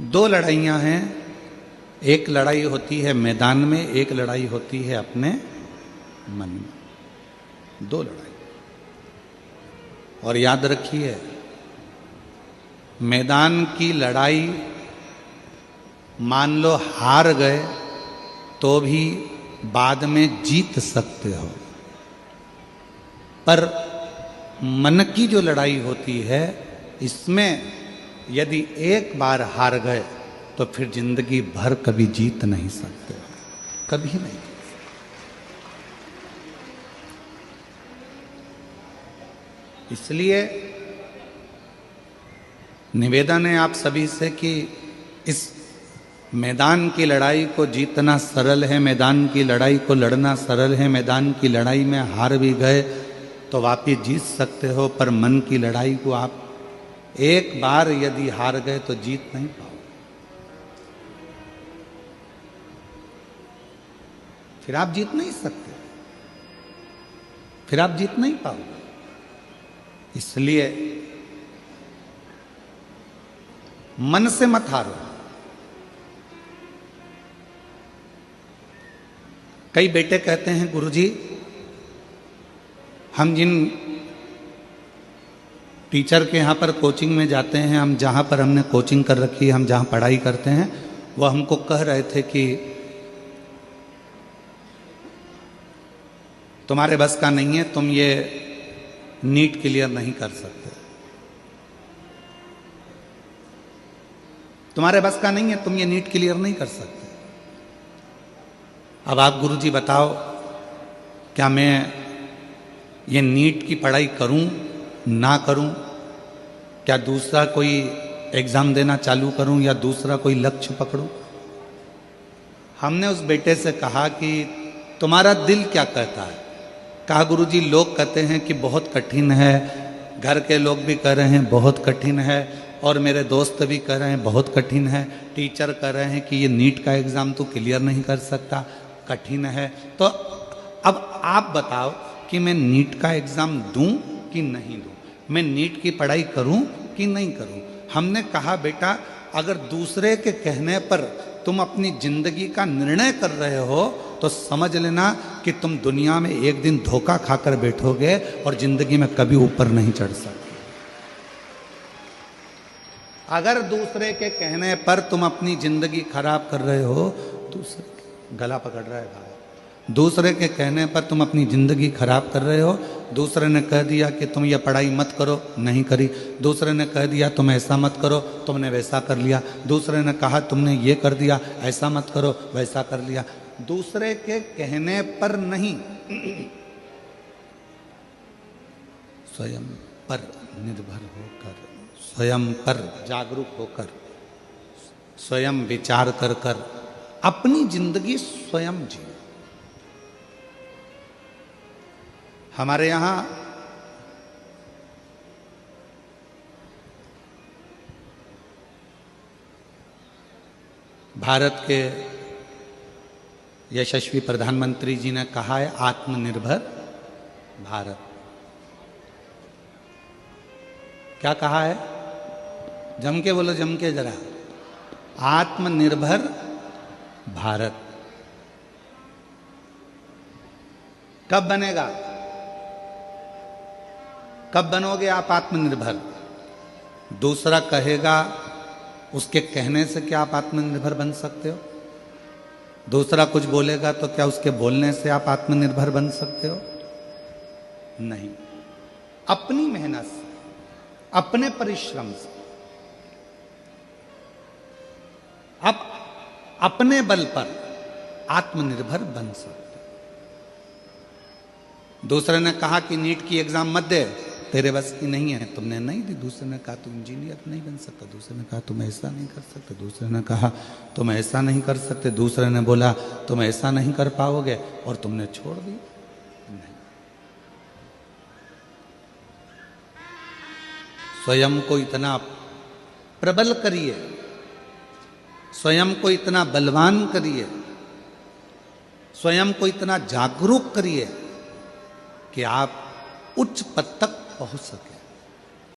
दो लड़ाइयाँ हैं। एक लड़ाई होती है मैदान में, एक लड़ाई होती है अपने मन में। दो लड़ाई। और याद रखिए, मैदान की लड़ाई मान लो हार गए तो भी बाद में जीत सकते हो, पर मन की जो लड़ाई होती है, इसमें यदि एक बार हार गए तो फिर जिंदगी भर कभी जीत नहीं सकते, कभी नहीं। इसलिए निवेदन है आप सभी से कि इस मैदान की लड़ाई को जीतना सरल है, मैदान की लड़ाई को लड़ना सरल है। मैदान की लड़ाई में हार भी गए तो वापिस जीत सकते हो, पर मन की लड़ाई को आप एक बार यदि हार गए तो जीत नहीं पाओ, फिर आप जीत नहीं सकते, फिर आप जीत नहीं पाओगे। इसलिए मन से मत हारो। कई बेटे कहते हैं गुरुजी, हम जिन टीचर के यहाँ पर कोचिंग में जाते हैं, हम जहाँ पर हमने कोचिंग कर रखी है, हम जहाँ पढ़ाई करते हैं, वो हमको कह रहे थे कि तुम्हारे बस का नहीं है, तुम ये नीट क्लियर नहीं कर सकते, तुम्हारे बस का नहीं है, तुम ये नीट क्लियर नहीं कर सकते। अब आप गुरुजी बताओ, क्या मैं ये नीट की पढ़ाई करूं ना करूं? क्या दूसरा कोई एग्जाम देना चालू करूं या दूसरा कोई लक्ष्य पकड़ूं? हमने उस बेटे से कहा कि तुम्हारा दिल क्या कहता है? कहा गुरुजी, लोग कहते हैं कि बहुत कठिन है, घर के लोग भी कह रहे हैं बहुत कठिन है, और मेरे दोस्त भी कह रहे हैं बहुत कठिन है, टीचर कह रहे हैं कि ये नीट का एग्ज़ाम तो क्लियर नहीं कर सकता, कठिन है। तो अब आप बताओ कि मैं नीट का एग्ज़ाम दूं कि नहीं दूं, मैं नीट की पढ़ाई करूं कि नहीं करूं? हमने कहा बेटा, अगर दूसरे के कहने पर तुम अपनी जिंदगी का निर्णय कर रहे हो तो समझ लेना कि तुम दुनिया में एक दिन धोखा खाकर बैठोगे और जिंदगी में कभी ऊपर नहीं चढ़ सकते। अगर दूसरे के कहने पर तुम अपनी जिंदगी खराब कर रहे हो, दूसरे गला पकड़ रहा है भाई, दूसरे के कहने पर तुम अपनी जिंदगी खराब कर रहे हो। दूसरे ने कह दिया कि तुम ये पढ़ाई मत करो, नहीं करी। दूसरे ने कह दिया तुम ऐसा मत करो, तुमने वैसा कर लिया। दूसरे ने कहा तुमने ये कर दिया, ऐसा मत करो, वैसा कर लिया। दूसरे के कहने पर नहीं, स्वयं पर निर्भर होकर, स्वयं पर जागरूक होकर, स्वयं विचार कर कर अपनी जिंदगी स्वयं जियो। हमारे यहाँ भारत के यशस्वी प्रधानमंत्री जी ने कहा है आत्मनिर्भर भारत। क्या कहा है? जम के बोलो, जम के जरा। आत्मनिर्भर भारत कब बनेगा? कब बनोगे आप आत्मनिर्भर? दूसरा कहेगा, उसके कहने से क्या आप आत्मनिर्भर बन सकते हो? दूसरा कुछ बोलेगा तो क्या उसके बोलने से आप आत्मनिर्भर बन सकते हो? नहीं। अपनी मेहनत से, अपने परिश्रम से, आप अपने बल पर आत्मनिर्भर बन सकते। दूसरे ने कहा कि नीट की एग्जाम मत दे, तेरे बस की नहीं है, तुमने नहीं दी। दूसरे ने कहा तुम इंजीनियर नहीं बन सकता। दूसरे ने कहा तुम ऐसा नहीं कर सकते। दूसरे ने कहा तुम ऐसा नहीं कर सकते। दूसरे ने बोला तुम ऐसा नहीं कर पाओगे, और तुमने छोड़ दी। नहीं। स्वयं को इतना प्रबल करिए, स्वयं को इतना बलवान करिए, स्वयं को इतना जागरूक करिए कि आप उच्च पद तक पहुंच सके।